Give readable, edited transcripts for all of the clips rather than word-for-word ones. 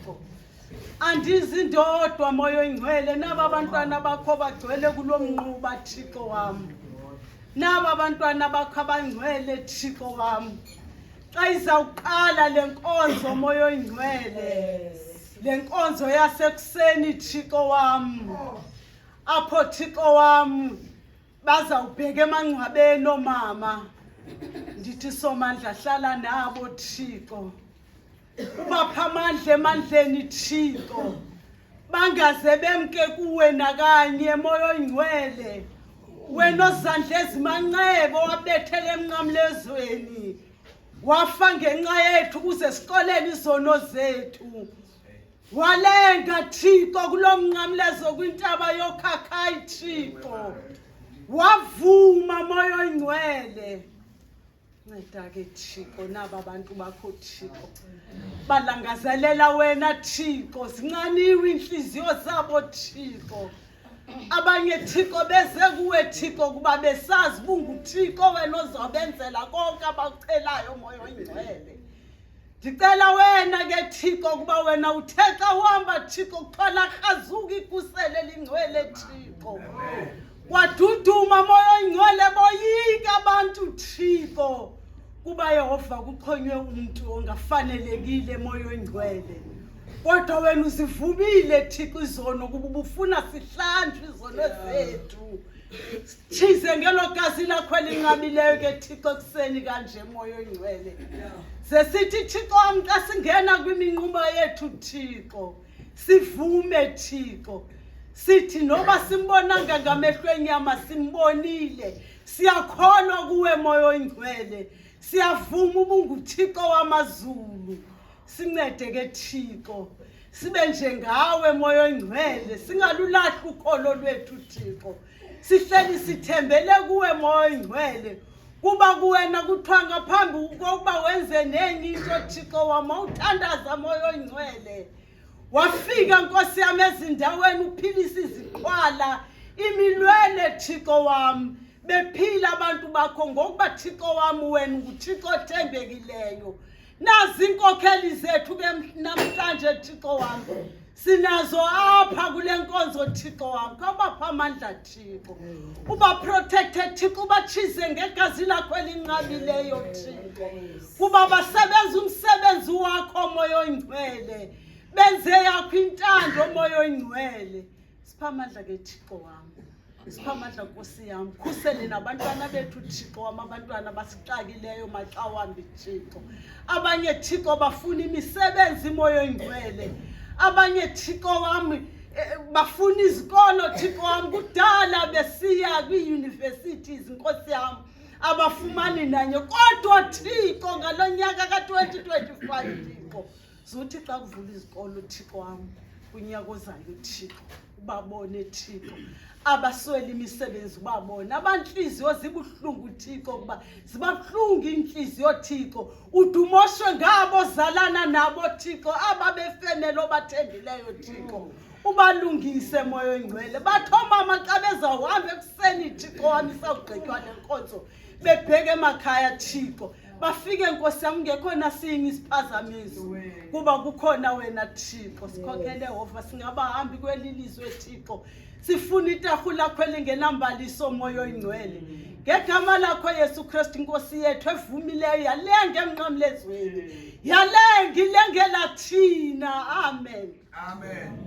Thixo. Andizindodwa moyo ingcwele naba abantwana bakho bagcwele kulomnquba Thixo wami. Naba abantwana bakho abangcwele Thixo wami. Xa izawuqala lenkonzo moyo ingcwele. Lenkonzo yasekuseni Thixo wami. Apho Thixo wami bazawubheka emangcwabeni omama. Ndithi Somandla hlala nabo Thixo. Ubapha amandla emandleni Thixo. Bangaze bemke kuwe nakanye moyo ingcwele. Wena ozandla ezimanxebo wabethele emnqamlezweni. Wafa ngenxa yethu ukuze siqolele izono zethu. Walenga Thixo kulomnqamlezo kwintaba yokhakhayi Thixo. Wavuma moyo ingcwele. Nceda ke Thixo naba abantu bakho Thixo. Balangazelela wena Thixo, zinqaniwe inhliziyo zabo Thixo. Abanye Thixo beze kuwe Thixo kuba besazi bunguThixo wena ozabenzela konke abakucelayo moyo ingcwele. Ndicela wena ke Thixo kuba wena uthetha uhamba Thixo kuqala khazuka ikusele lingcwele Thixo. Waduduma moyo ingcwele boyika abantu Thixo. Kuba Yehova kuqhonywe umuntu ongafanelekile moyo ingcwele. Kodwa wena uzivubile Thixo izono kuba ubufuna sihlanjwe izono zethu. Chize ngelo gazi lakho elinqabileyo ke Thixo kuseni kanje moyo ingcwele. Sesithi Thixo wami xa singena kwiminqumo yethu Thixo, sivume Thixo. Sithi noba simbonanga ngamehlo enyama simbonile. Siyakholwa kuwe moyo ingcwele. Siyavuma ubunguThixo wamazulu. Sincede ke Thixo. Sibe njengawe moyo ingcwele. Singalulahla ukholo lwethu Thixo. Sihleli sithembele kuwe moyo ingcwele. Kuba kuwena kuthiwa ngaphambi kokuba wenze nenye into Thixo wami uthandaza moyo ingcwele. Wafika Nkosi yami ezindaweni uphilisa iziqhwala imilwele Thixo wami. Bephila abantu bakho ngokuba Thixo wami wena nguThixo othembekileyo. Nazi inkokheli zethu ke namhlanje Thixo wami. Sinazo apha kule nkonzo Thixo wami. Kabapha amandla Thixo. Uba protected Thixo ubachize ngegazi lakho elinqabileyo Thixo. Kuba basebenza umsebenzi wakho moyo ingcwele. Benze yakho intando moyo ingcwele. Sipha amandla ke Thixo wami. Sipha amandla Nkosi yami. Khusele nabantwana bethu Thixo wami, abantwana basixakileyo maxa wambi Thixo. Abanye Thixo bafuna imisebenzi moyo ingcwele. Abanye Thixo wami bafuna izikolo Thixo wami kudala besiya kwi-universities Nkosi yami abafumani nanye. Kodwa Thixo ngalonyaka ka-2025 Thixo zothi xa kuvula izikolo Thixo wami kunyaka ozayo Thixo ubabone Thixo. Abaswele imisebenzi babona. Abanhliziyo zibuhlungu Thixo kuba zibabuhlungu inhliziyo Thixo. Udumoshwe ngabo zalana nabo Thixo ababefemelo bathembileyo Thixo. Ubalungise moyo ingcwele. Bathoma maxa bezawuhamba ekuseni Thixo wami sawugqitywa lenkonzo. Bebheke emakhaya Thixo. Bafike Nkosi yami ngekho nasinye isiphazamiso. Kuba kukhona wena Thixo. Sikhokhele Yehova singabahambi kwelilizwe Thixo. Sifuna itafula lakho elingenambaliso moyo ingcwele. Ngegama lakho Yesu Kristu Nkosi yethu evumileyo yalenga emnqamlezweni. Yalenga ilengela thina. Amen. Amen.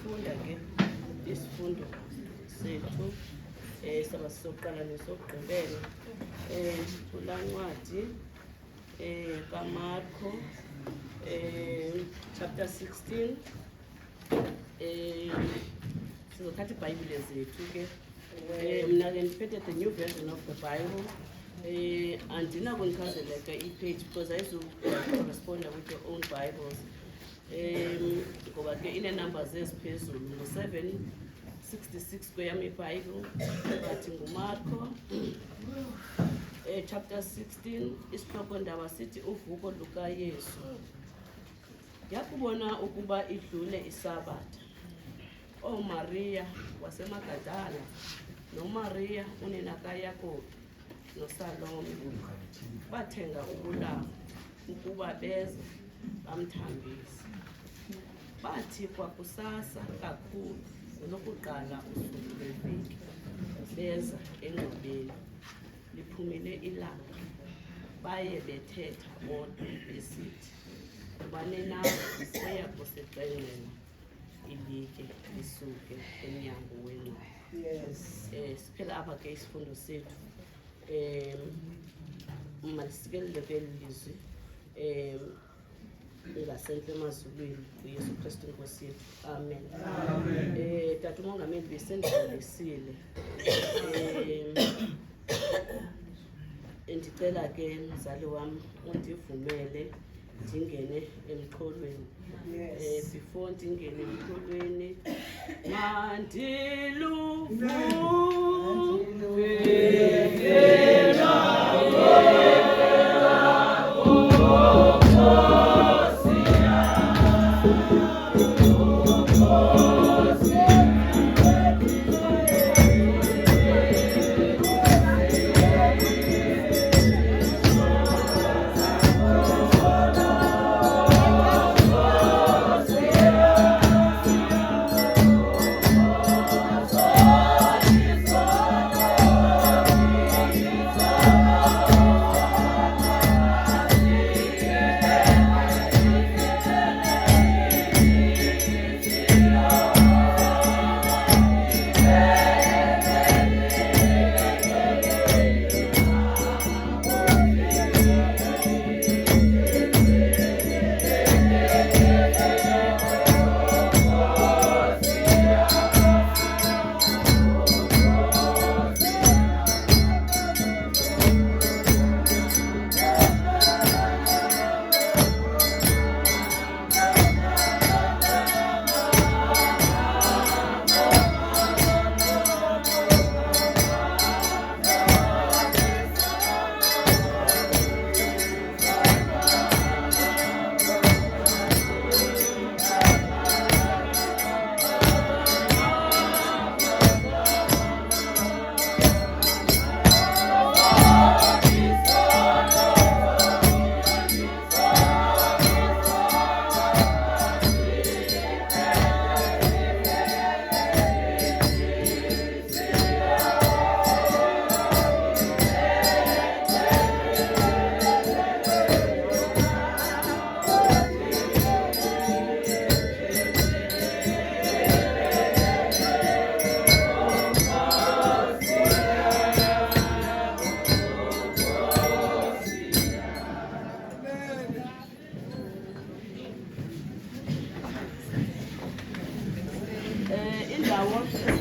sifunda ke isifundo sethu saba sizoqala nesokugqibela kula ncwadi kaMarko chapter 16 sizothatha iBhayibhile zethu ke mina ke ndiphethe the new version of the Bible andinakundichazela ke i-page because correspond with your own Bibles ngoba ke ine-numbers eziphezulu ngo-766 kweyam iBhayibhile but nguMarko chapter 16 isihloko ndaba sithi uvuko lukaYesu. Yakubona ukuba idlule isabatha Maria wasemagadala noMaria unina kaYakobi noSalome bathenga ubulawo ukuba beze bamthambise. Bathi kwakusasa kakhulu lokuqala usuku lweveki beza engcwabeni liphumile ilanga baye bethetha bodwa besithi ubani na uya kusiqengqela ilike lisuke emnyango wengcwaba. Siphela apha ke isifundo sethu masikelele ke lizwi ngasentle emazulwini kuYesu Kristu Nkosi yethu. Amen. Tata umongameli besendidlulisile ndicela ke mzali wam undivumele ndingene emxholweni. Before ndingene emxholweni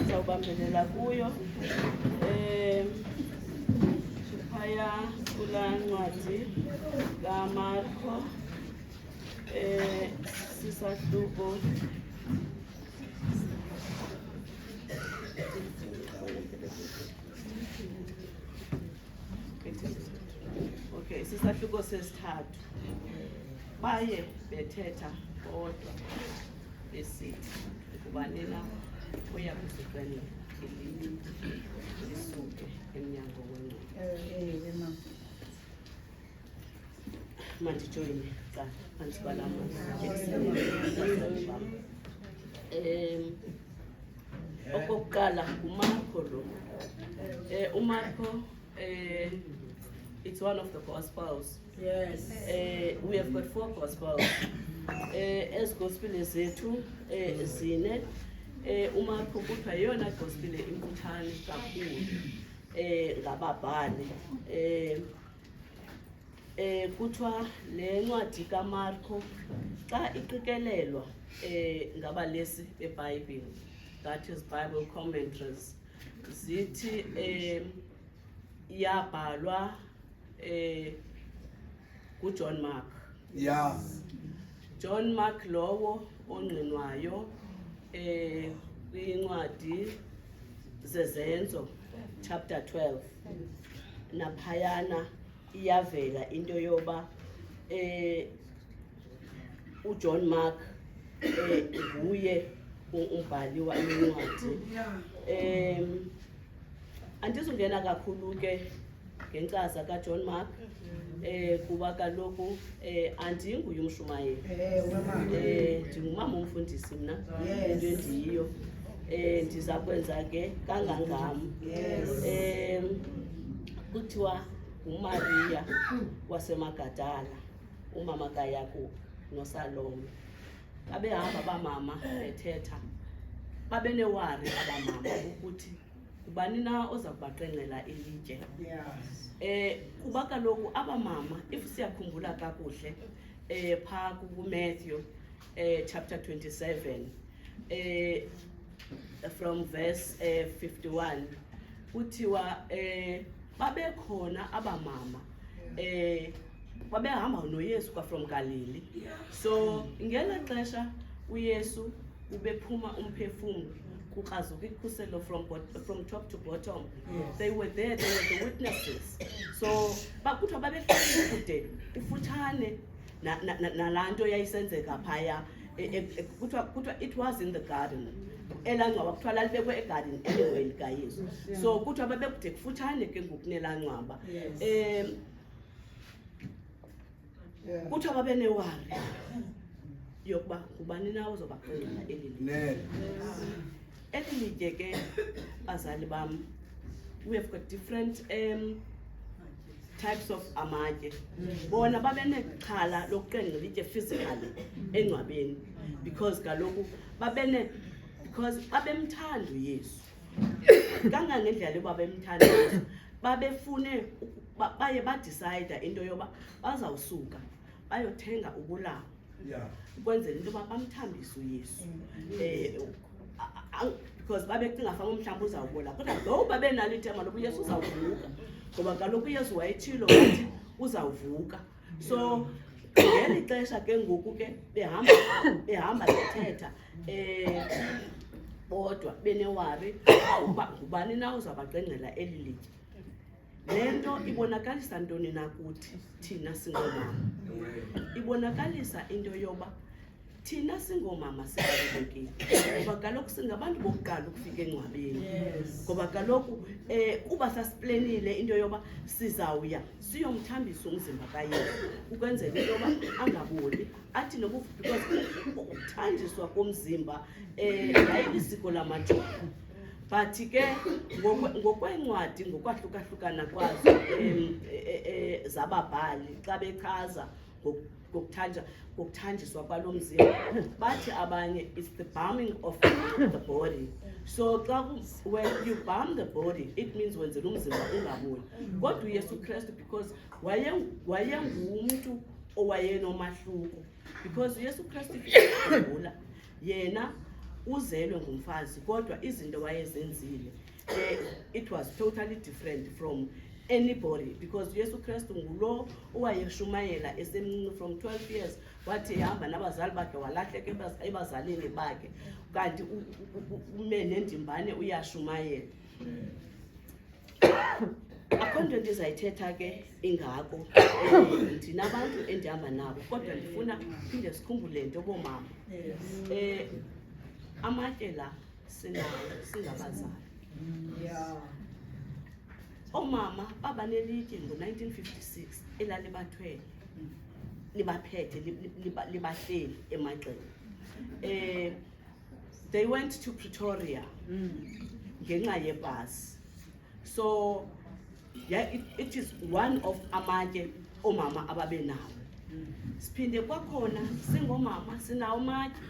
sizawubambelela kuyo phaya kula ncwadi kaMarko sisahluko sisahluko sesithathu. Baye bethetha bodwa besithi ukuba nina uya kusiqengqela ilike lisuke emnyango wengcwaba. Mandijoyine xa andibala okokuqala nguMarko lo. uMarko it's one of the Gospels. Yes. We have got 4 Gospels. As Gospel zethu zine uMarko kuthiwa yeyona gospel imfutshane kakhulu ngababhali. Kuthiwa le ncwadi kaMarko xa iqikelelwa ngabalesi beBhayibhile, that is Bible commentaries, zithi yabhalwa nguJohn Mark. Yeah. John Mark lowo onqinwayo kwincwadi zezenzo chapter 12 naphayana iyavela into yoba uJohn Mark nguye umbhali walencwadi. Andizungena kakhulu ke ngenkcaza kaJohn Mark kuba kaloku andinguye umshumayeli, ndingumama umfundisi mna into endiyiyo, ndiza kwenza ke kangangam. Kuthiwa uMaria wasemagadala, umama kaYakobi noSalome, babehamba abamama bethetha, babenewari abamama ukuthi ubani na oza kubaqengqela ilitye. Kuba kaloku abamama, if siyakhumbula kakuhle phaa kuMatthew chapter 27 from verse 51, kuthiwa babekhona abamama babehamba noYesu from Galilee. So ngela xesha uYesu ubephuma umphefumlo kukrazuka ikhuselo from top to bottom. They were there, they were the witnesses. So bakuthiwa babefike kude ufutshane nalanto yayisenzeka phaya. Kuthiwa it was in the garden. Elangcwaba kuthiwa lalibekwe egarden anyway likaYesu. So kuthiwa babekude kufutshane ke ngoku nelangcwaba. Kuthiwa babenewari yokuba ngubani na uzobaqengqela eli litye. Eli litye ke bazali bam, we have got different types of amatye. Bona babenexhala lokuqengqela ilitye physically engcwabeni because kaloku because babemthanda uYesu. Kangangendlela babemthanda uYesu, babefune baye badecide into yoba bazawusuka bayothenga ubulawo. Ukwenzela into yoba bamthambise uYesu. Because babecinga fanele mhlawumbe uzawubola, kodwa lo babenalo ithemba lokuba uYesu uzawuvuka, ngoba kaloku uYesu wayetshilo wathi uzawuvuka. So ngeli xesha ke ngoku ke behamba bethetha bodwa benewari uba ngubani na uzabaqengqela eli litye. Le nto ibonakalisa ntoni na kuthi thina singomama? Ibonakalisa into yoba thina singomama sibalulekile, ngoba kaloku singabantu bokuqala ukufika engcwabeni. Ngoba kaloku kuba sasiplenile into yoba sizawuya siyomthambisa umzimba kaYesu ukwenzela into yoba angaboli athi nokufa, because ukuthanjiswa komzimba yayilisiko lamaJuda. But ke ngokwencwadi ngokwahlukahlukana kwazo zababhali xa bechaza ngokuthanjiswa kwalo mzimba, bathi abanye it's the bumming of the body. So when you bum the body, it means wenzela umzimba ungaboli. Kodwa uYesu Kristu because wayengumntu owayenomahluko, because uYesu Kristu ikhumbula yena uzelwe ngumfazi kodwa izinto wayezenzile it was totally different from anybody, because Yesu Kristu ngulo owayeshumayela esemncinci from 12 years, wathi ehamba nabazali bakhe walahleka ebazalini bakhe, kanti ume nendimbane uyashumayela. Akho nto ndizayithetha ke ingako, ndinabantu endihamba nabo, kodwa ndifuna phinde sikhumbule nto bomama. Amatye la singabazali. Omama baba nelitye ngo-1956 elalibathwele libaphethe libahleli emagxeni. They went to Pretoria ngenxa yebhasi. So yeah, it is one of amatye omama ababenawo. Siphinde kwakhona singomama sinawo amatye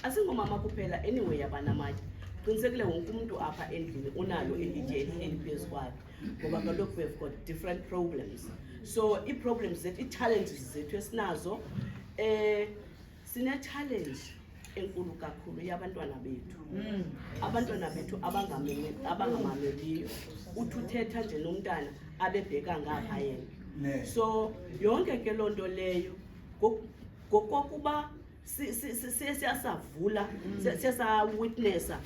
asingomama kuphela anyway abanamanye qinisekile wonke umuntu apha endlini unalo ilitye elihleli phezu kwakhe ngoba kaloku we've got different problems. So ii-problems zethu, ii-challenges zethu esinazo sine-challenge enkulu kakhulu yabantwana bethu. Abantwana bethu abangamameliyo uthi uthetha nje nomntana abebheka ngapha yena. So yonke ke loo nto leyo ngokokuba siyasavula siyasawitnessa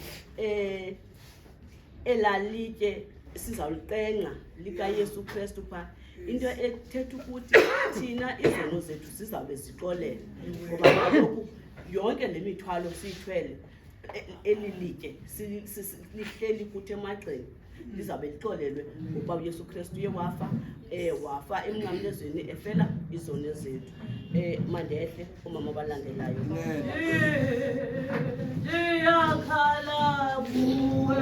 elalitye sizawuliqenqa likaYesu Kristu phaa, into ethetha ukuthi thina izono zethu zizawube zixolele ngoba kaloku yonke le mithwalo siyithwele elilitye lihleli kuthi emagxeni lizawube lixolelwe ukuba uYesu Kristu uye wafa emnqamlezweni efela izono zethu. Mandehle umama abalandelayo. Ndiyakhala kuwe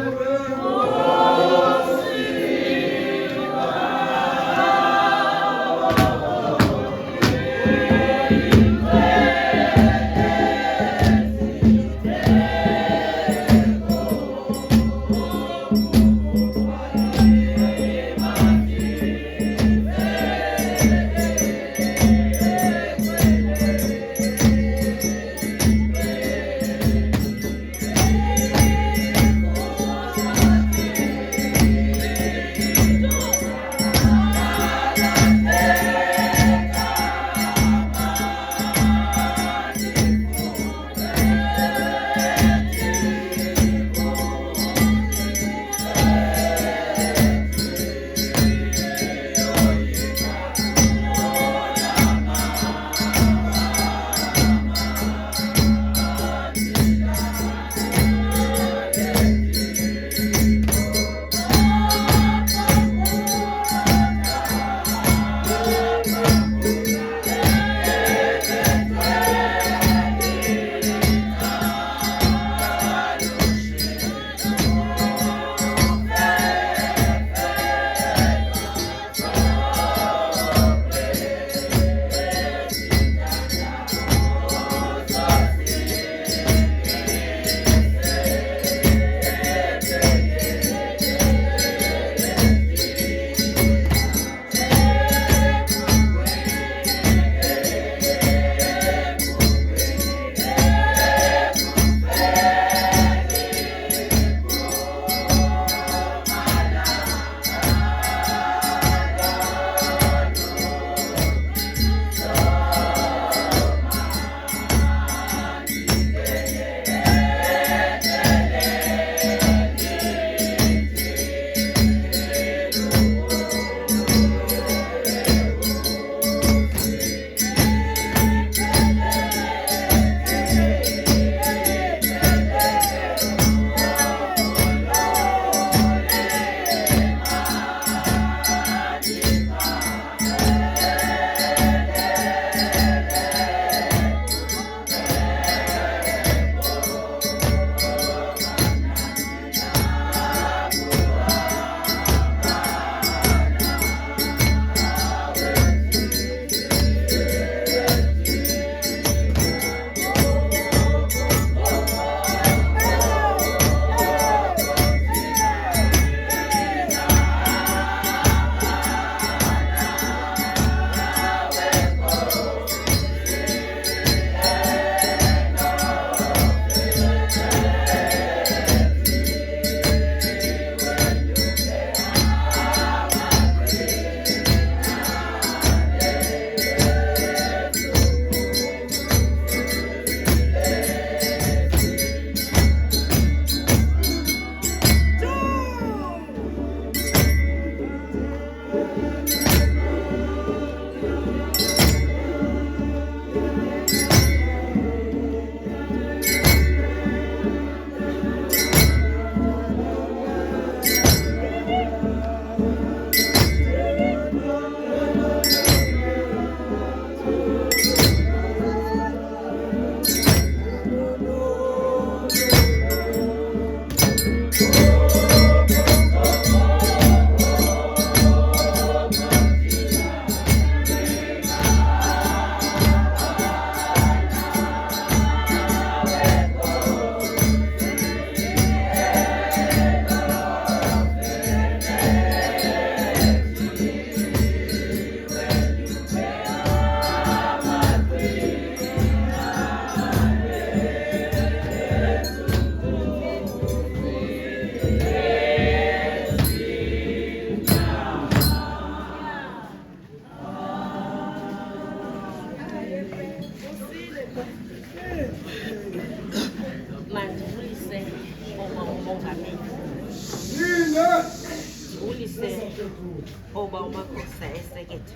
Oba uMakhosa esekethe.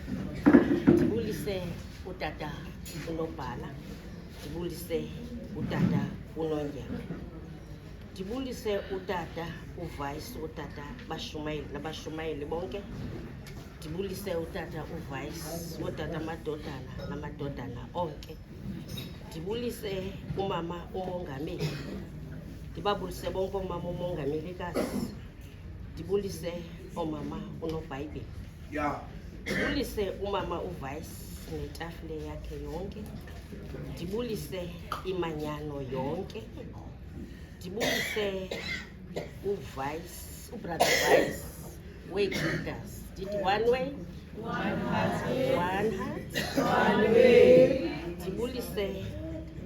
Ndibulise utata uNobhala. Ndibulise utata uNondyebe. Ndibulise utata uVice, utata Bashumayeli nabashumayeli bonke. Ndibulise utata uVice, utata namadodana onke. Ndibulise umama umongameli. Ndibabulise bonke umama umongamelikazi. Ndibulise omama uNobhayibheli. Ndibulise umama uVice netafile yakhe yonke. Ndibulise imanyano yonke. Ndibulise uVice, ubrother Vice, Leaders. Did one way? One heart. One way. Ndibulise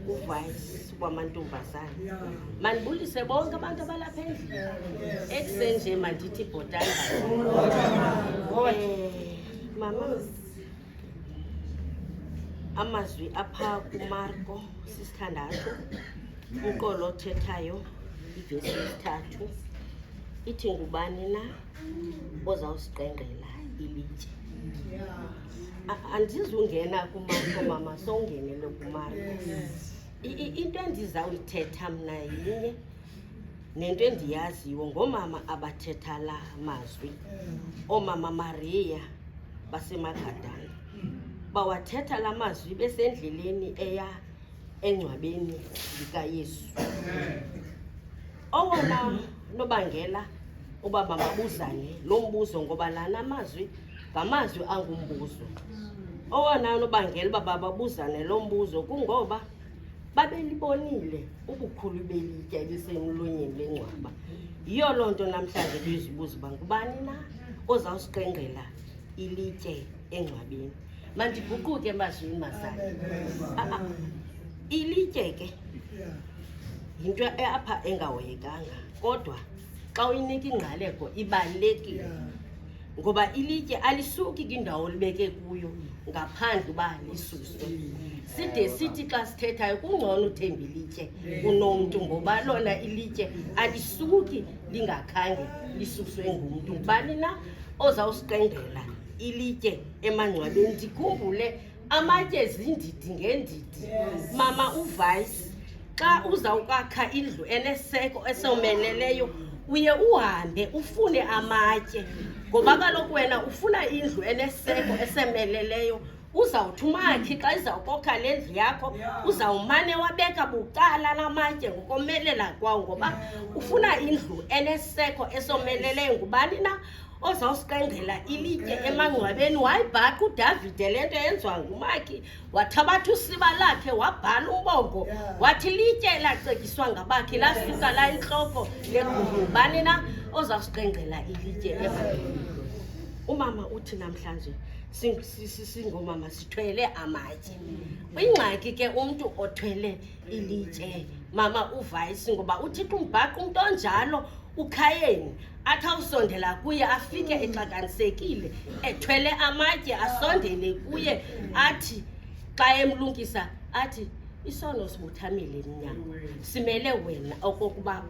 uVice kwamantombazana. Mandibulise bonke abantu abalapha endlini. Ekuseni nje mandithi bhotani. Mama, amazwi apha kuMarko 6:6, unkolo othethayo ivesi 3, ithi ngubani na ozawusiqengqela ilitye. Andizungena kuMarko mama, songenele kuMarko. Into endizawuyithetha mna yinye nento endiyaziyo ngomama abathetha la mazwi. Omama Maria basemagadani bawathetha la mazwi besendleleni eya engcwabeni likaYesu. Owona nobangela uba mabuzane lo mbuzo ngoba lana amazwi ngamazwi angumbuzo. Owona nobangela uba babuzane lo mbuzo kungoba babelibonile ubukhulu belitye lisemlonyeni lengcwaba. Yiyo loo nto namhlanje bezibuza uba ngubani na ozawusiqengqela ilitye engcwabeni. Mandiguquke mazwini mazana. Ilitye ke yinto apha engahoyekanga, kodwa xa uyinika ingqaleko ibalulekile. Ngoba ilitye alisuki kwindawo libeke kuyo ngaphandle uba lisuswe. Side sithi xa sithethayo kungcono uthemba ilitye kunomntu ngoba lona ilitye alisuki lingakhange lisuswe ngumntu. Ngubani na ozawusiqengqela ilitye emangcwabeni? Ndikhumbule amatye zindidi ngendidi. Mama uVice, xa uzawukwakha indlu eneseko esomeleleyo uye uhambe ufune amatye, ngoba kaloku wena ufuna indlu eneseko esemeleleyo. Uzawuthi umakhi xa izawukokha le ndlu yakho uzawumane wabeka bucala namatye ngokomelela kwawo, ngoba ufuna indlu eneseko esomeleleyo. Ngubani na ozawusiqengqela ilitye emangcwabeni? Wayibhaqa uDavide le nto yenziwa ngumakhi, wathabatha usiba lakhe wabhala umbongo, wathi litye lacetyiswa ngabakhi lasuka la intloko legumbi. Ngubani na ozawusiqengqela ilitye emangcwabeni? Umama uthi namhlanje singomama sithwele amatye. Ingxaki ke umntu othwele ilitye mama uVice, ngoba uThixo umbhaqa umntu onjalo uKhayeni athi awusondela kuye afike exakanisekile ethwele amatye, asondele kuye athi xa emlungisa athi isono sibuthamile mnyango, simele wena okokuba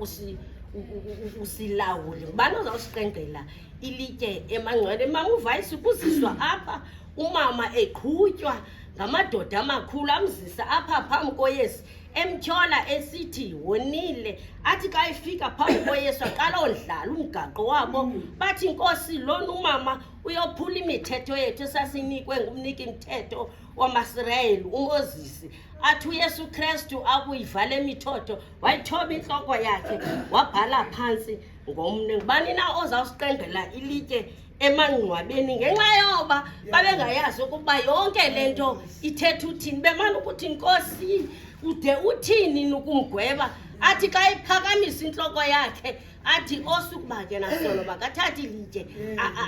usilawule. Ngubani ozawusiqengqela ilitye emangcwabeni? Mama uVice kuziswa apha umama eqhutywa ngamadoda amakhulu amzisa apha phambi koYesu, emtyhola esithi wonile. Athi xa efika phambi koYesu aqala odlala umgaqo wabo, bathi Nkosi, lona umama uyophula imithetho yethu esasinikwe ngumniki mthetho wamaSirayeli uMoses. Athi uYesu Kristu akuyivala imithetho wayithoba intloko yakhe wabhala phantsi ngomnwe. Ngubani na ozawusiqengqela ilitye emangcwabeni? Ngenxa yoba babengayazi ukuba yonke le nto ithetha uthini. Bemana ukuthi Nkosi, ude uthini nukumgweba? Athi xa iphakamisa intloko yakhe athi osukuba ke nasono bakathathi ilitye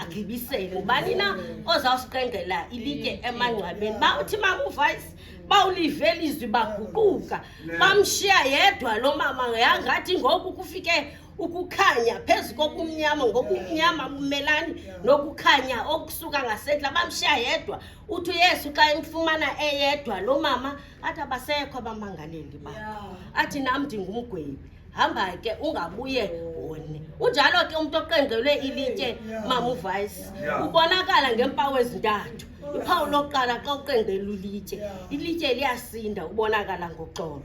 agibisele. Ngubani na ozawusiqengqela ilitye emangcwabeni? Bawuthi mama uVice bawulive ilizwi baguquka, bamshiya yedwa lo mama, yangathi ngoku kufike ukukhanya phezu kokumnyama ngokumnyama bumelani nokukhanya okusuka ngasentla bamshiya yedwa. Uthi uYesu xa emfumana eyedwa lo mama athi abasekho abamangaleli bakho, athi nam ndingumgwebi, hamba ke ungabuye wone. Unjalo ke umuntu oqengelwe ilitye Mama uVice ubonakala ngeempawu ezintathu. Iphawu lokuqala xa uqengela ilitye liyasinda, ubonakala ngoxolo.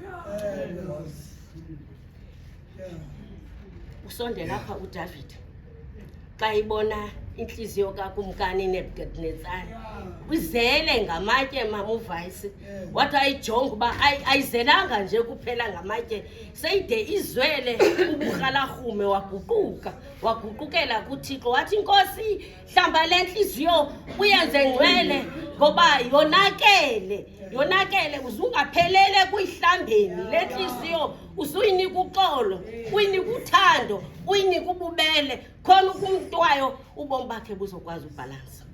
Usondela apha uDavid xa ibona inhliziyo kakumkani Nebukadnezar uzele ngamatye Mama uVice, wathi ayijonga uba ayizelanga nje kuphela ngamatye, seyide izwele uburhalarhume waguqukela kuThixo wathi, Nkosi hlamba le nhliziyo uyenze ngcwele ngoba yonakele uzungaphelele kuyihlambeni le nhliziyo, usuyinika uxolo, uyinika uthando, uyinika ububele khona ukumntwayo ubomi bakhe buzokwazi ubhalansa.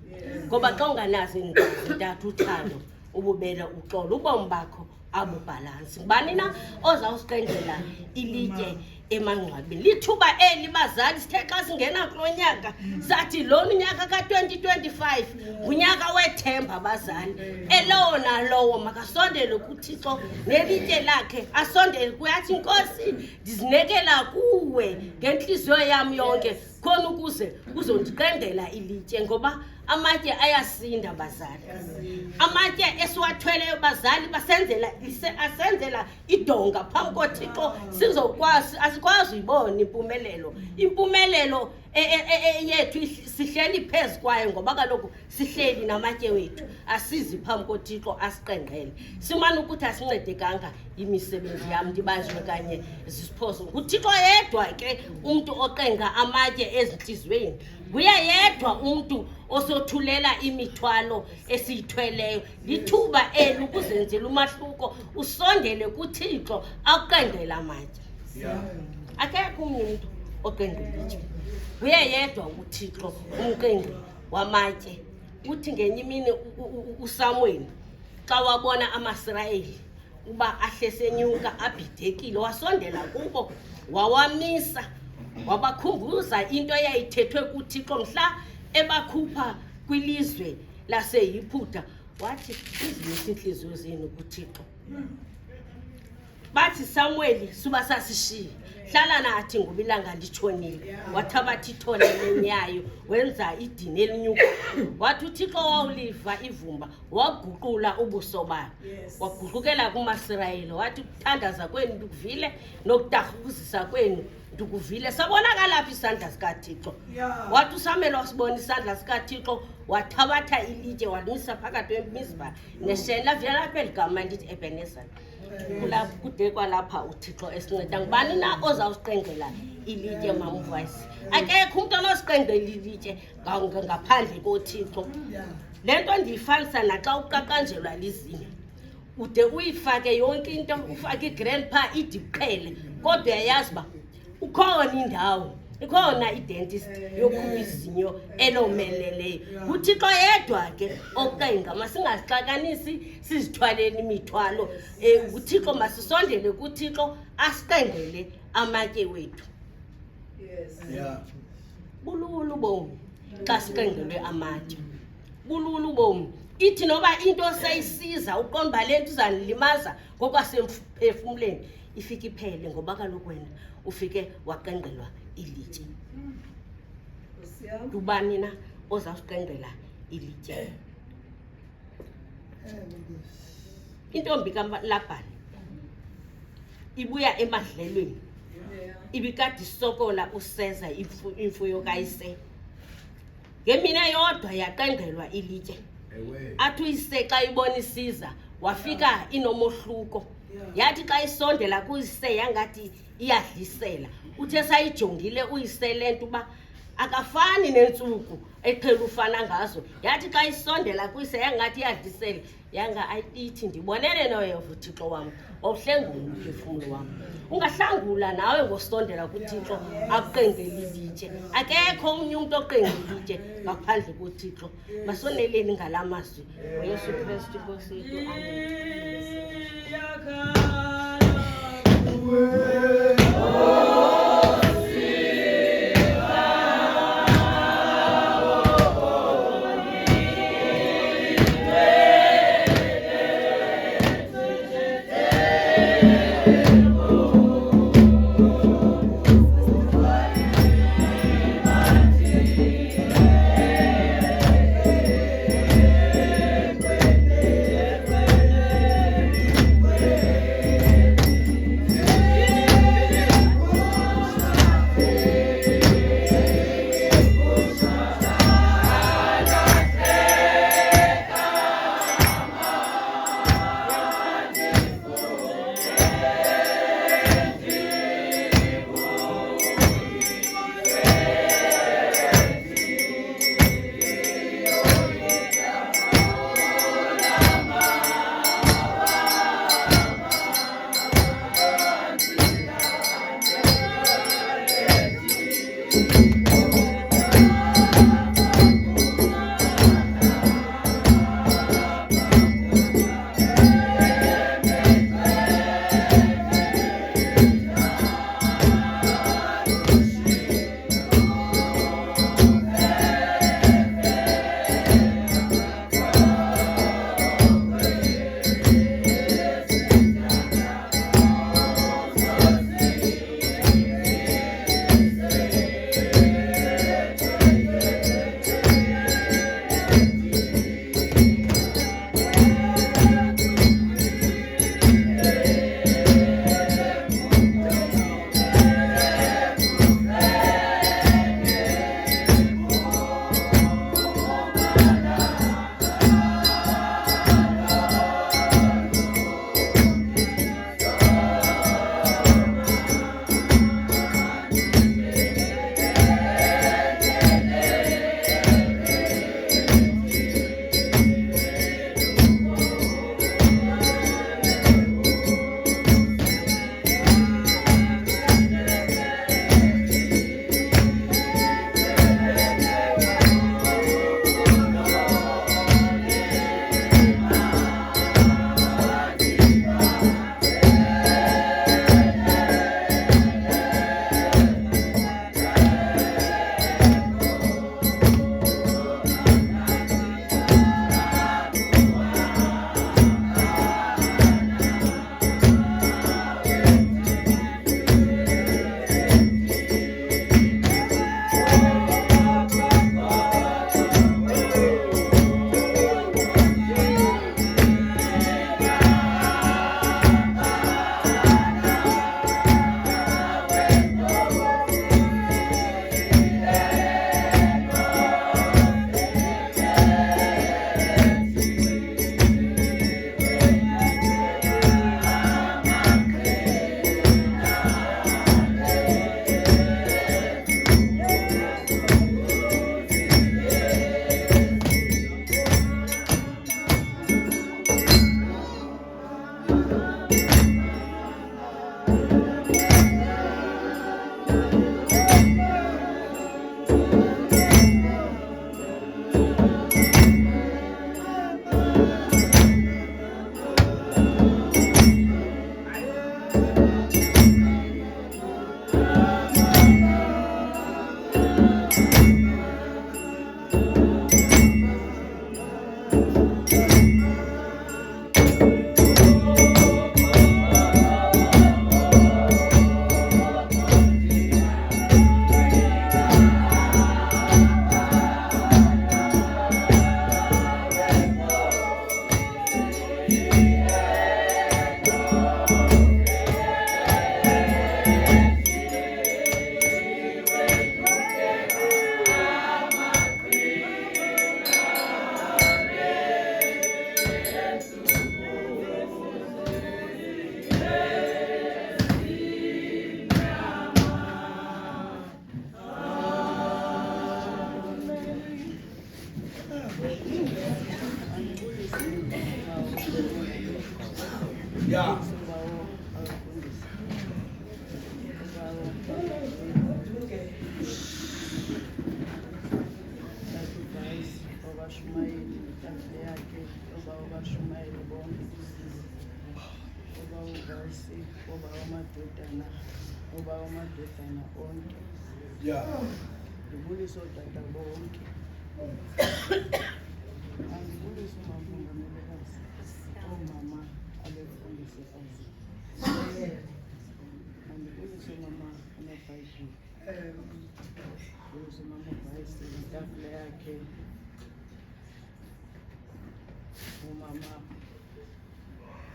Ngoba xa unganazi intathu uthando, ububele, uxolo, ubomi bakho abubhalansi. Ngubani na ozawusiqengela ilitye emangcwabeni? Lithuba eli bazali sithe xa singena kulo nyaka sathi lona unyaka ka-2025 ngunyaka wethemba bazali. Elowo nalowo makasondele kuThixo nelitye lakhe asondele kuyathi, Nkosi ndizinekela kuwe ngentliziyo yam yonke khona ukuze uzondiqengela ilitye, ngoba amatye ayasinda bazali. Amatye esiwathweleyo bazali asenzela idonga phambi koThixo sizokwazi, asikwazi uyibona impumelelo yethu sihleli phezu kwayo, ngoba kaloku sihleli namatye wethu asizi phambi koThixo asiqengele. Simane ukuthi asincedekanga imisebenzi yam ndibanjwe kanye zisiphoso. nguThixo yedwa ke umntu oqenga amatye ezinhliziyweni, nguye yedwa umntu osothulela imithwalo esiyithweleyo. Lithuba eli ukuzenzela umahluko, usondele kuThixo akuqengela amatye. Akekho omnye umntu oqengela ilitye, nguye yedwa uThixo umqengi wamatye. Uthi ngenye imini uSamuel xa wabona amaSirayeli uba ahlesenyuka abhidekile, wasondela kubo wawamisa, wabakhumbuza into eyayithethwe kuThixo mhla ebakhupha kwilizwe laseYiputa. Wathi, izimise inhliziyo zenu kuThixo. Bathi Samueli suba sasishiye, hlala nathi ngoba ilanga litshonile. Wathabatha ithole lenyayo wenza idini elinyuka. Wathi uThixo wawuliva ivumba, waguqula ubuso bayo, waguqukela kumaSirayeli. Wathi ukuthandaza kwenu ndikuvile nokudarhuzisa kwenu ndikuvile. Sabonakala phi isandla sikaThixo? Wathi uSamuel wasibona isandla sikaThixo, wathabatha ilitye walimisa phakathi kweMizpa neSheni. Lavela lapha eligama lithi Ebenezer. Kude kwalapha uThixo esinceda. Ngubani na ozawusiqengela ilitye Mama uVice? Akekho umntu onosiqengela ilitye ngaphandle koThixo. Le nto ndiyifanisa naxa uqaqanjelwa lizinyo, ude uyifake yonke into, ufake igrandpa idiqhele, kodwa uyayazi uba ukhona indawo, ikhona identist yokhupha izinyo elomeleleyo. nguThixo yedwa ke oqenga, masingazixakanisi sizithwaleni imithwalo. nguThixo masisondele kuThixo asiqengele amatye wethu. Bulula ubomi xa siqengelwe amatye, bulula ubomi. Ithi noba into seyisiza uqomba le nto uzanilimaza ngokwasemphefumleni ifike iphele, ngoba kaloku wena ufike waqengelwa ilitye. Ubani na ozawusiqengela ilitye? Intombi kaLabhani ibuya emadlelweni, ibikade isokola useza imfuyo kayise. Ngemini yodwa yaqengelwa ilitye. Athi uyise xa ibona isiza wafika inomohluko. Yathi xa isondela kuyise yangathi iyadlisela. Uthe sayijongile uyise le nto uba akafani neentsuku eqhela ufana ngazo. Yathi xa isondela kuyise yangathi iyadlisela, yanga ayithi ndibonele noYehova uThixo wam wawuhlengula umphefumlo wam. Ungahlangula nawe ngosondela kuThixo akuqengele ilitye. Akekho omnye umntu oqengela ilitye ngaphandle koThixo. Masoneleni ngala mazwi ngoYesu Kristu Nkosi yethu. Amen. ngoba amadodana onke ndibulise ootata bonke andibulise umafungamelekazi oomama abefundisekazi andibulise umama unebhayibhile ndibulise umama uvayisi itafula yakhe umama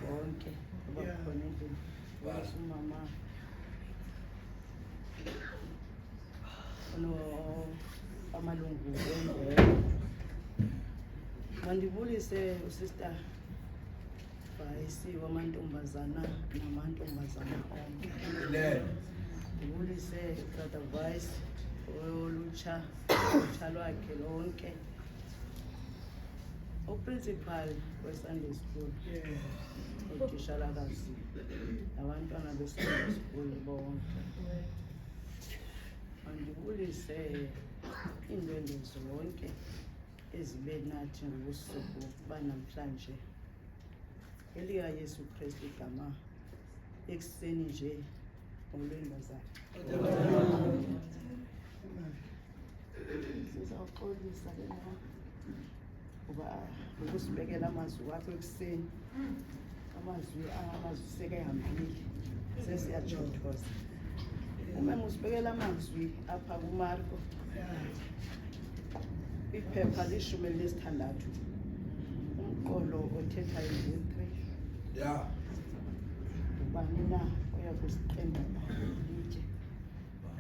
bonke abakhona endlini ndibulise umama amalungu endelo mandibulise usister Vayisi wamantombazana namantombazana onke ndibulise ubrother Vayisi olutsha lwakhe lonke uprincipal we-Sunday school utishalakazi abantwana be-Sunday school bonke mandibulise iindwendwe zonke ezibe nathi ngobusuku banamhlanje elika Yesu Kristu igama ekuseni nje olwembazana sizawuxolisa ke na uba ukusibekela amazwi wakho ekuseni amazwi sekehambile sesiyajothoza uma musibekela amazwi apha kuMarko iphepha 16 umqolo othethayo nge-3 ubani na uyakusiqendela litye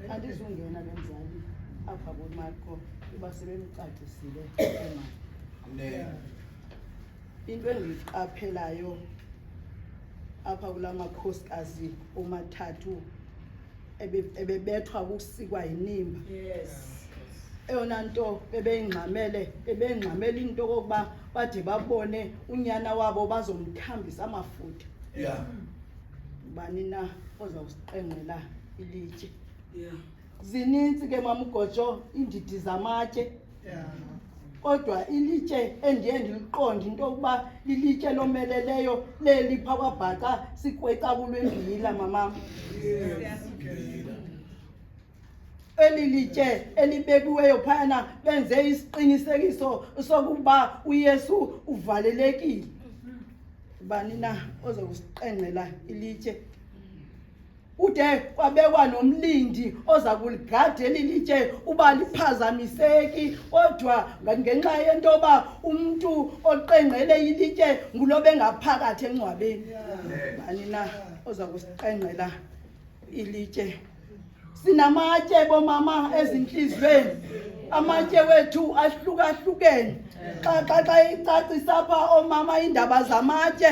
andizungena benzali apha kuMarko uba sebemcacisile emali into endiyiqaphelayo apha kula makhosikazi omathathu ebebethwa ukusikwa yinimba eyona nto bebeyingxamele into kokuba bade babone unyana wabo bazomthambisa amafutha ubani na ozawusiqengqela ilitye zininzi ke mama uGojo indidi zamatye kodwa ilitye endiye ndiliqonde into yokuba lilitye lomeleleyo lelipha kwabhaca sikweca kulwembila mama eli litye elibekiweyo phayana benze isiqinisekiso sokuba uYesu uvalelekile bani na ozokusiqengqela ilitye ude kwabekwa nomlindi oza kuligadela ilitye uba liphazamiseki kodwa ngenxa yento yoba umntu oqengqele ilitye ngulobe ngaphakathi engcwabeni bani na oza kusiqengqela ilitye sinamatye bomama ezinhlizweni amatye wethu ahlukahlukene xa icacisa apha omama indaba zamatye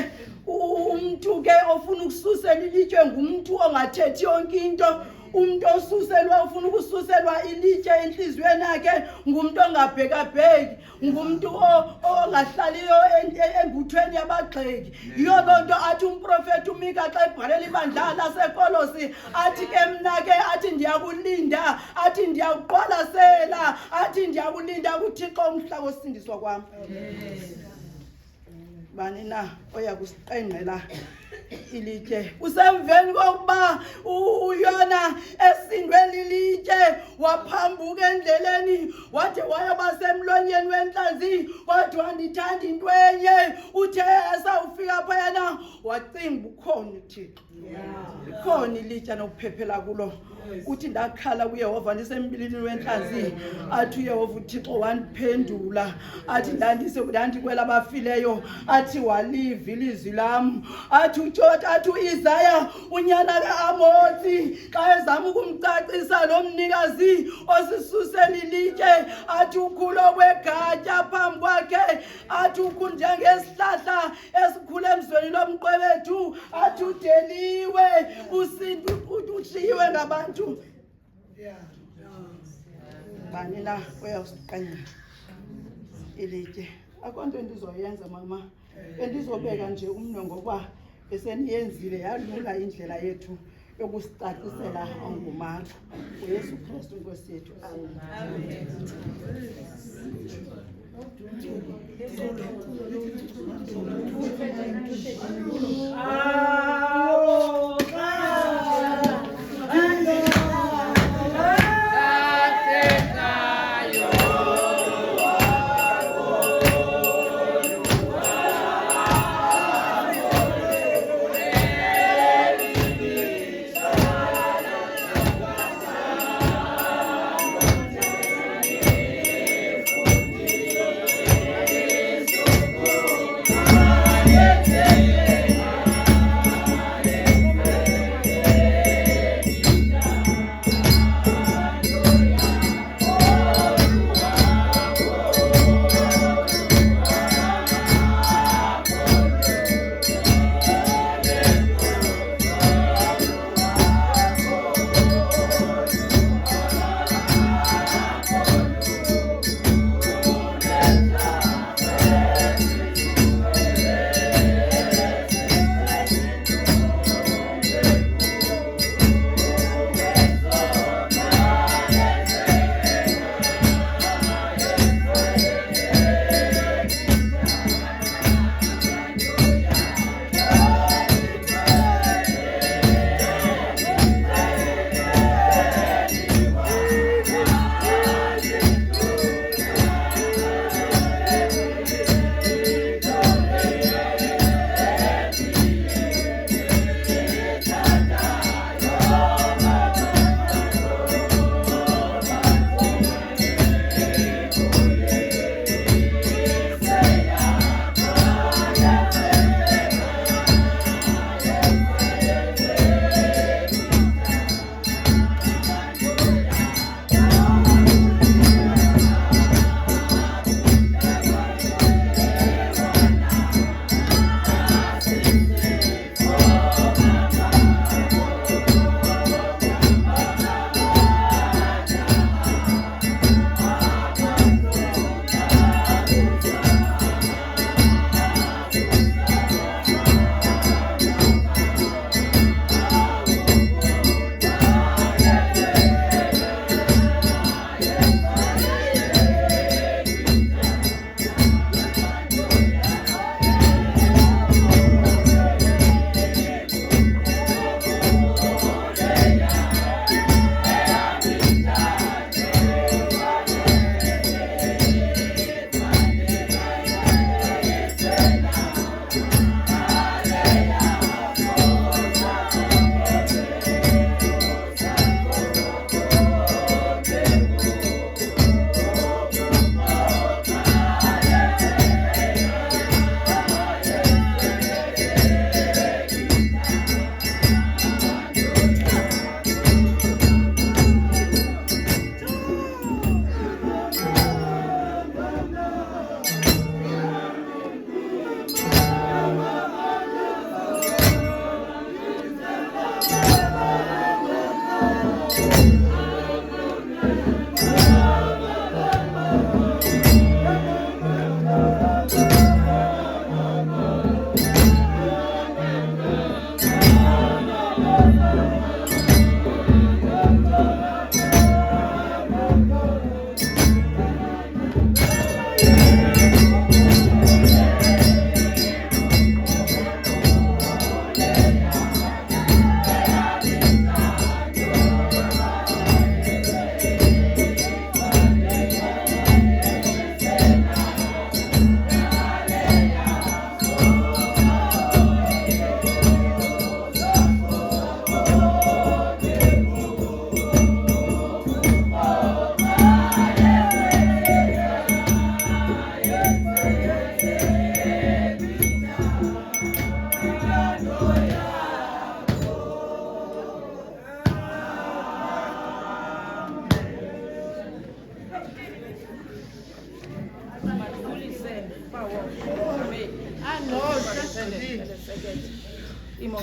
umntu ke ofuna ukususela ilitye ngumntu ongathethi yonke into umuntu ufuna ukususelwa ilitye enhlizweni yakhe ngumuntu ongabhekabheki ngumuntu ongahlaliyo embuthweni yabagxeki yiyo loo nto athi umprofethi uMika xa ebhalela ibandla laseKolosi athi ke mna ke athi ndiyakulinda athi ndiyakuqwalasela athi ndiyakulinda kuThixo umhla wosindiswa kwam bani na oyakusiqengqela ilitye usemveni kokuba uYona esindwe lilitye waphambuka endleleni wathi wayaba semlonyeni wenhlanzi kodwa ndithanda into enye uthe esawufika phayana wacinga ukhona uThixo ikhona ilitye nokuphephela kulo uthi ndakhala kuYehova ndisembilini wenhlanzi athi uYehova uThixo wandiphendula athi ndandikwela abafileyo athi waliva ilizwi lam athi uIsaya unyana kaAmosi xa ezama ukumcacisa lo mnikazi osisusela ilitye athi ukhulo kwegatya phambi kwakhe athi ukunjengesihlahla esikhule emzweni lomqwebethu athi udeliwe ushiywe ngabantu bani na uyawusiqengqa ilitye akho nto endizoyenza mama endizobeka nje umno ngoba eseniyenzile yalula indlela yethu yokusicacisela nguMarko uYesu Kristu Nkosi yethu amen.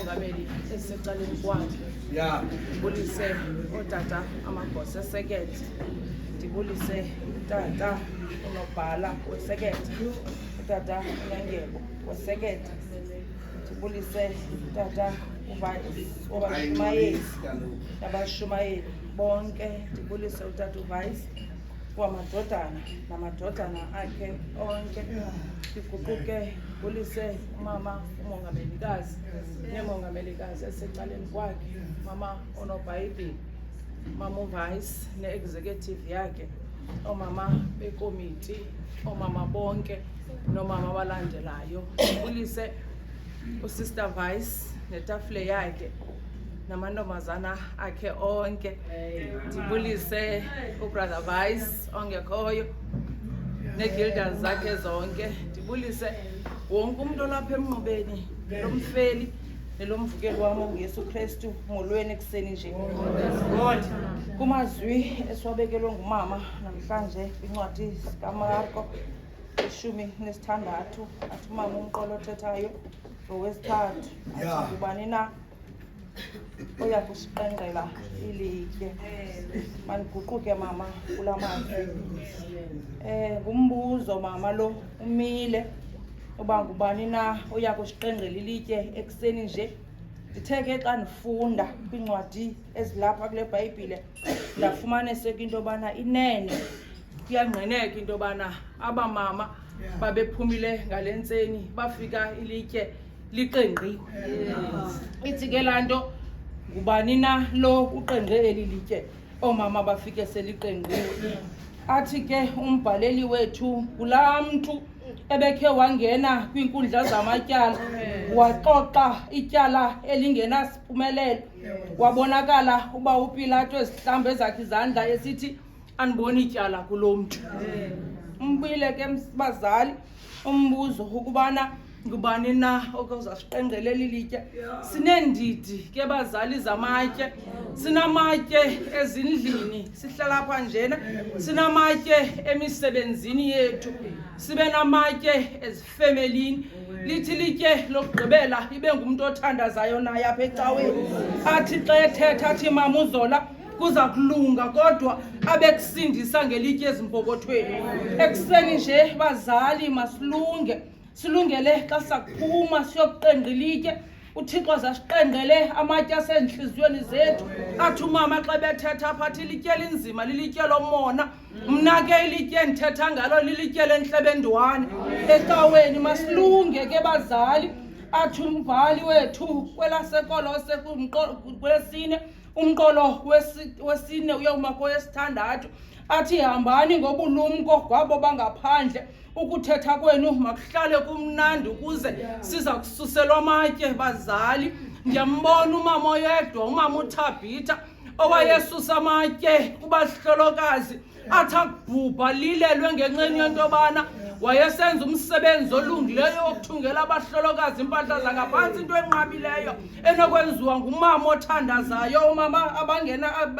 umongameli esecaleni kwakhe. Ndibulise ootata amagosa esekethe, ndibulise utata unobhala wesekethe, utata unengebo wesekethe, ndibulise utata obashumayeli nabashumayeli bonke, ndibulise utata uVice kwamadodana namadodana akhe onke, ndiguquke ndibulise umama umongamelikazi nemongamelikazi esecaleni kwakhe, mama onobhayibhile, mama uVice ne-executive yakhe, omama bekomiti, omama bonke nomama abalandelayo, ndibulise uSister Vice netafule yakhe namantombazana akhe onke, ndibulise uBrother Vice ongekhoyo neegildas zakhe zonke, ndibulise wonke umuntu olapha emnqubeni nelomfeli nelomvukeli wam onguYesu Kristu molweni ekuseni nje. Kumazwi esiwabekelwe ngumama namhlanje kwincwadi kaMarko 16 athi umama umqolo othethayo ngowesithathu athi ngubani na oya kusiqengqela ilitye. Mandiguquke mama kula mazwi. Ngumbuzo mama lo umile uba ngubani na oya kusiqengqela ilitye ekuseni nje. Ndithe ke xa ndifunda kwincwadi ezilapha kule Bhayibhile ndafumaniseka into yobana inene kuyangqineka into yobana abamama babephumile ngale ntseni bafika ilitye liqengqiwe. Ithi ke laa nto ngubani na lo uqengqe eli litye oomama bafike seliqengqiwe. Athi ke umbhaleli wethu kulaa mntu ebekhe wangena kwiinkundla zamatyala waxoxa ityala elingenasiphumelelo, wabonakala uba uPilato ezihlamba ezakhe izandla esithi andiboni ityala kulo mntu. Umbile ke bazali umbuzo ukubana ngubani na okuzasiqengqela eli litye. Sineendidi ke bazali zamatye, sinamatye ezindlini sihlala apha njena, sinamatye emisebenzini yethu, sibe namatye ezifemelini. Lithi litye lokugqibela ibe ngumntu othandazayo naye apha ecaweni, athi xa ethetha athi mama uZola kuza kulunga, kodwa abekusindisa ngelitye ezimpokothweni. Ekuseni nje bazali masilunge, silungele xa sakuphuma siyokuqengqa ilitye. uThixo azasiqengqele amatye asentliziyweni zethu. Athi umama xa bethetha apha athi ilitye elinzima lilitye lomona, mna ke ilitye endithetha ngalo lilitye lentlebendwane ecaweni. Masilunge ke bazali. Athi umbhali wethu kwelasekolose kwesine umqolo wesine uyoma kowesithandathu athi hambani ngobulumko kwabo bangaphandle, ukuthetha kwenu makuhlale kumnandi ukuze siza kususelwa amatye. Bazali, ndiyambona umama oyedwa, umama uThabitha owayesusa amatye kubahlolokazi, athi akubhubha lilelwe ngenxeni yento yobana wayesenza umsebenzi olungileyo wokuthungela abahlolokazi impahla zangaphantsi, into enqabileyo enokwenziwa ngumama othandazayo, umama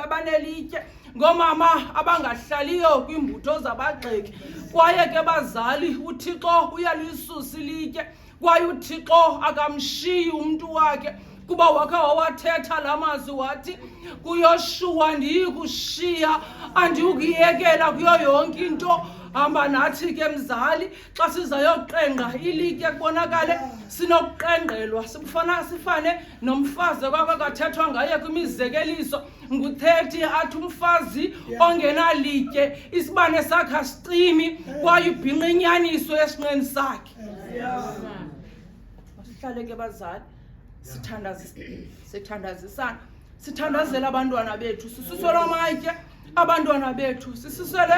abanelitye, ngoomama abangahlaliyo kwiimbutho zabagxeki. Kwaye ke bazali, uThixo uyalisusa ilitye, kwaye uThixo akamshiyi umntu wakhe, kuba wakhe wawathetha la mazwi wathi kuYoshuwa ndiyi kushiya, andiyukuyekela kuyo yonke into. Hamba nathi ke mzali, xa sizayoqengqa ilitye kubonakale sinokuqengqelwa. Sifane nomfazi kwakwakathethwa ngaye kwimizekeliso ngu-30 athi umfazi ongenalitye isibane sakhe asicimi, kwaye ubhinqa inyaniso esinqeni sakhe. Masihlale ke bazali sithandazisana, sithandazela abantwana bethu, sisusele amatye abantwana bethu, sisusele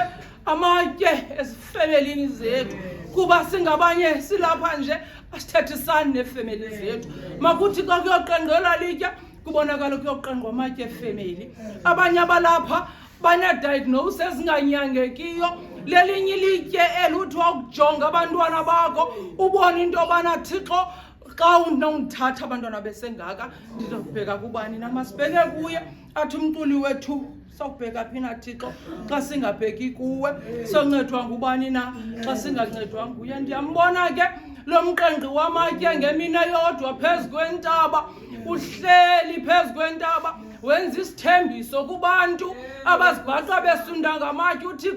amatye ezifemelini zethu, kuba singabanye silapha nje asithethisani neefemeli zethu. Makuthi xa kuyoqengqelwa litye kubonakala kuyoqengqwa amatye efemeli. Abanye abalapha banediagnose ezinganyangekiyo, lelinye ilitye eluthiwa ukujonga abantwana bakho ubone into yobana Thixo xa unongithatha abantwana besengaka ndizokubheka kubani na. Masibheke kuye. Athi umculi wethu sawubheka phi na Thixo xa singabheki kuwe, soncedwa ngubani na xa singancedwa nguye. Ndiyambona ke lo mqengqi wamatye ngemini eyodwa phezu kwentaba, uhleli phezu kwentaba wenza isithembiso kubantu abazibhaqa besunda ngamatye uthi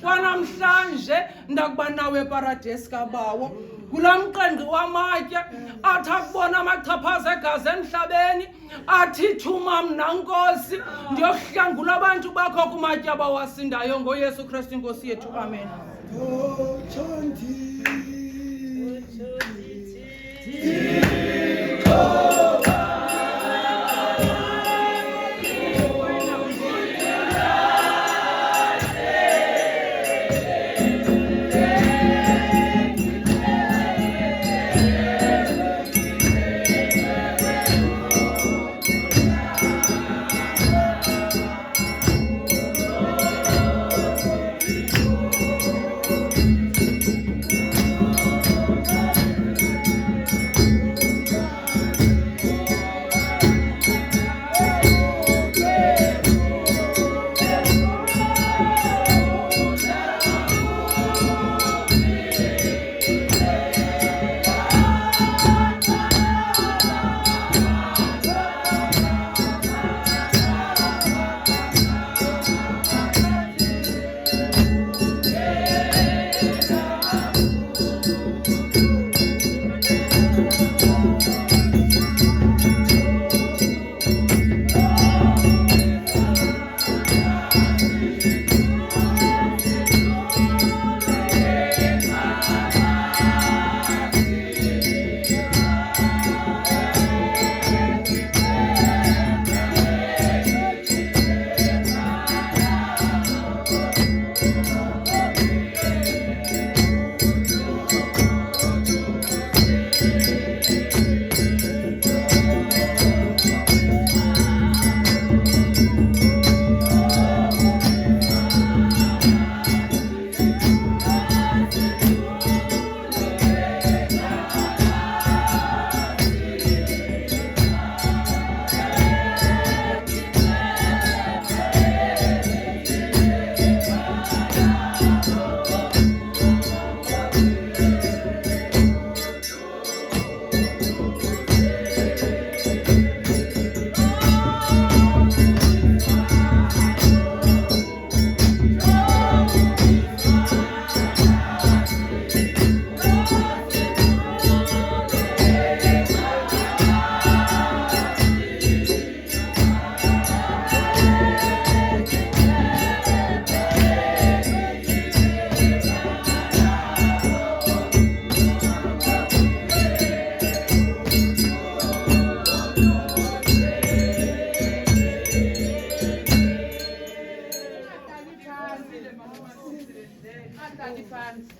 kwanamhlanje ndakuba nawe eparadesi kabawo. Kulaa mqengqi wamatye athi akubona amachaphaza egazi emhlabeni athi thuma mna Nkosi ndiyokuhlangula abantu bakho kumatye abawasindayo ngoYesu Kristu inkosi yethu, amen.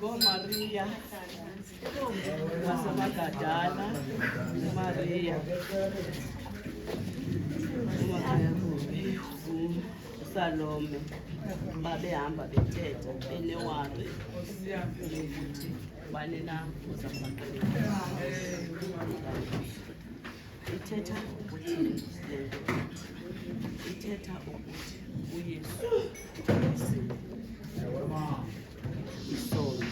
ngoMaria waseMagadala, uMaria uSalome babehamba bethetha benewari ukuthi bane na uzabaqela. Ithetha ukuthi ithetha ukuthi uYesu isono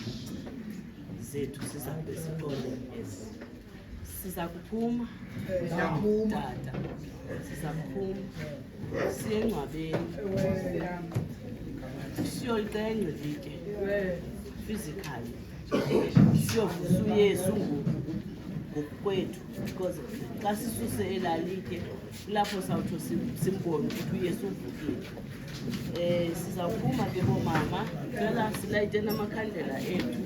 zethu sizabe siqonde ezi. Siza kuphuma tata, siza kuphuma siye engcwabeni siyoliqenqa litye physically siyovusa uYesu ngokwethu, because xa sisuse elalitye kulapho sawuthi simbone ukuthi uYesu uvukile. Sizawuphuma ke boomama, cela silayite namakhandlela ethu.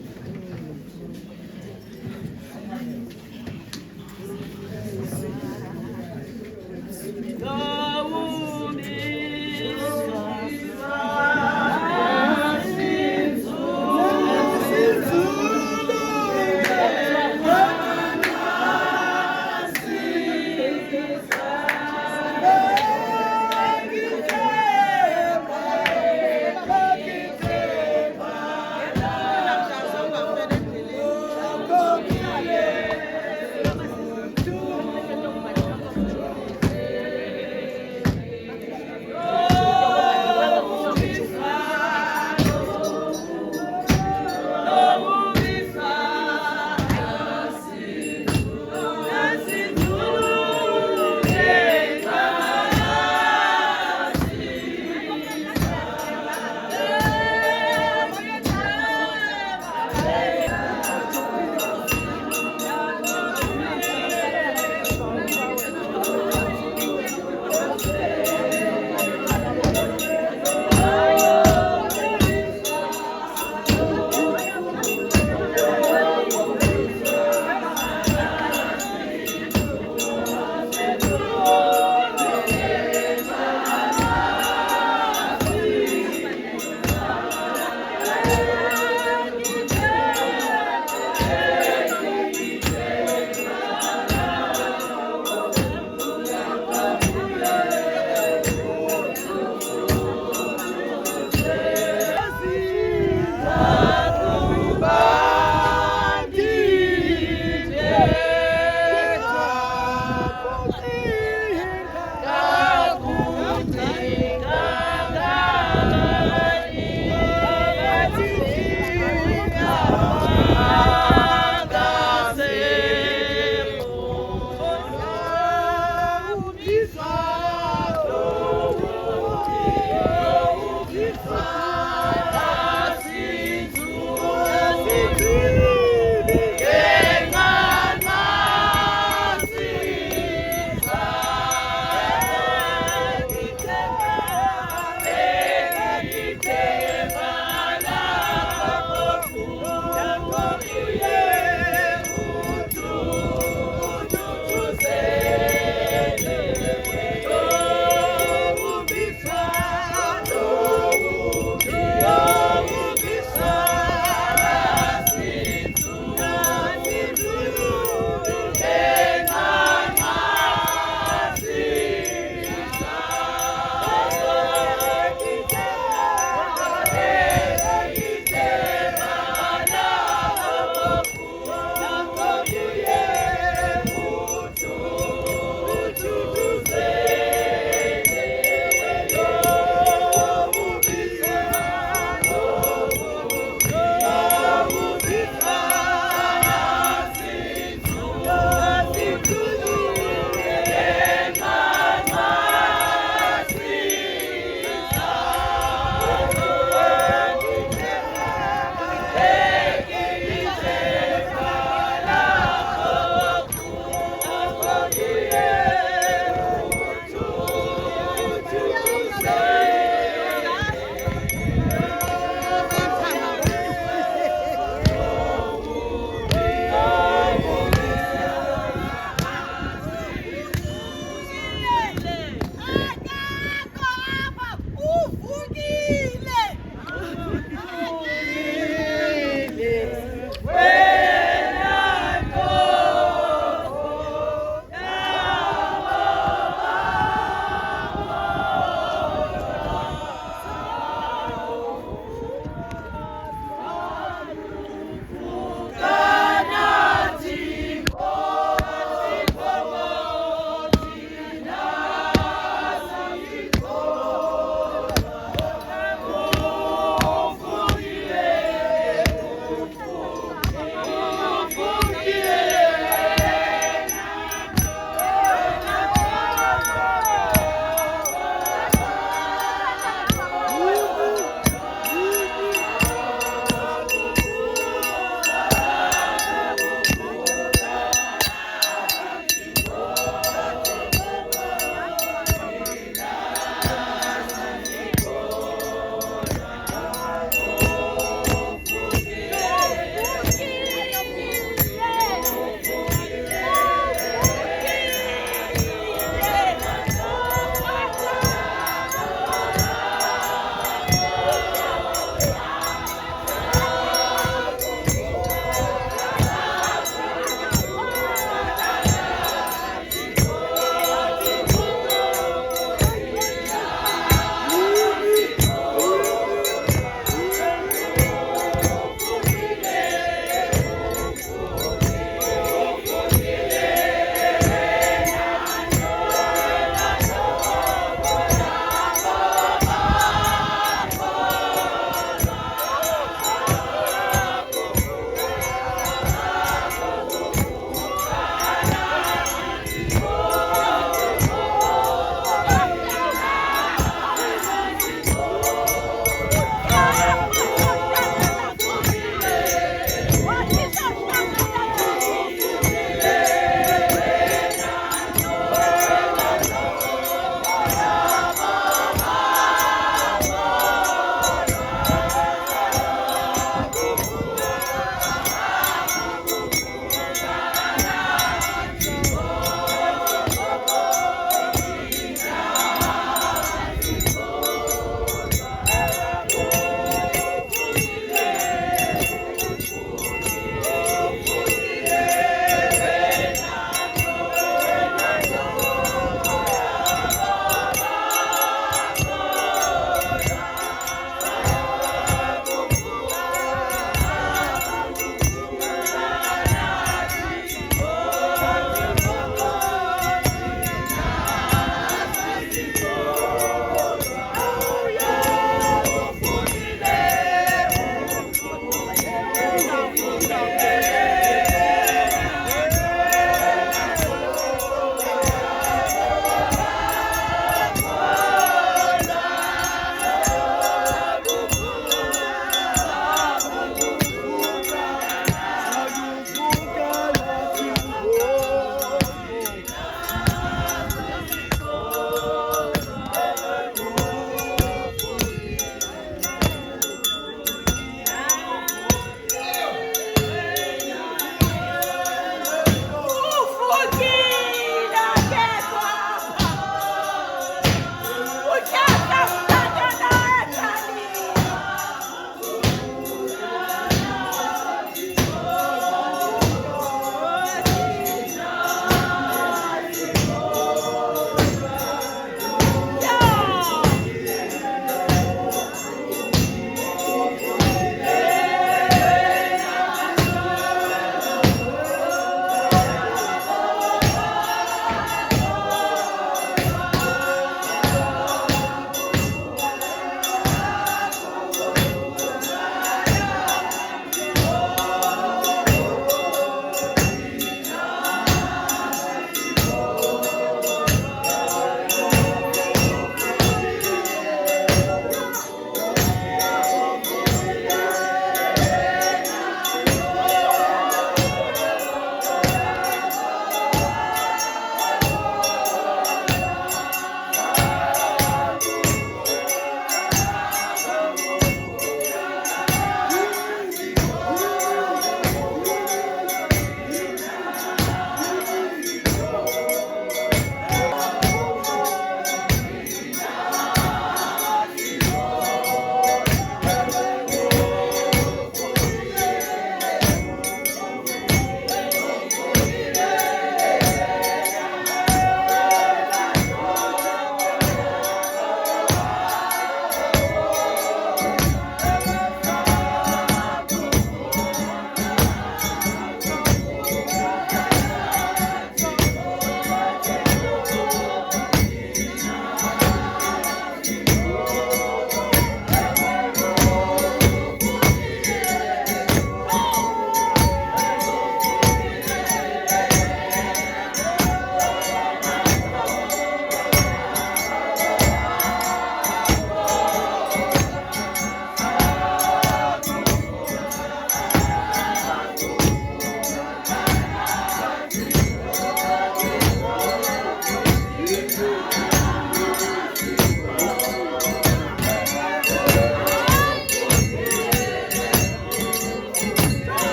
Yeah.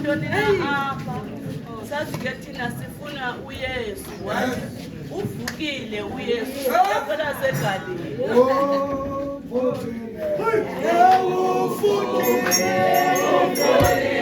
ntoni na apha sazi ke thina sifuna uyesu wathi uvukile uyesu yakhona segalile Oh,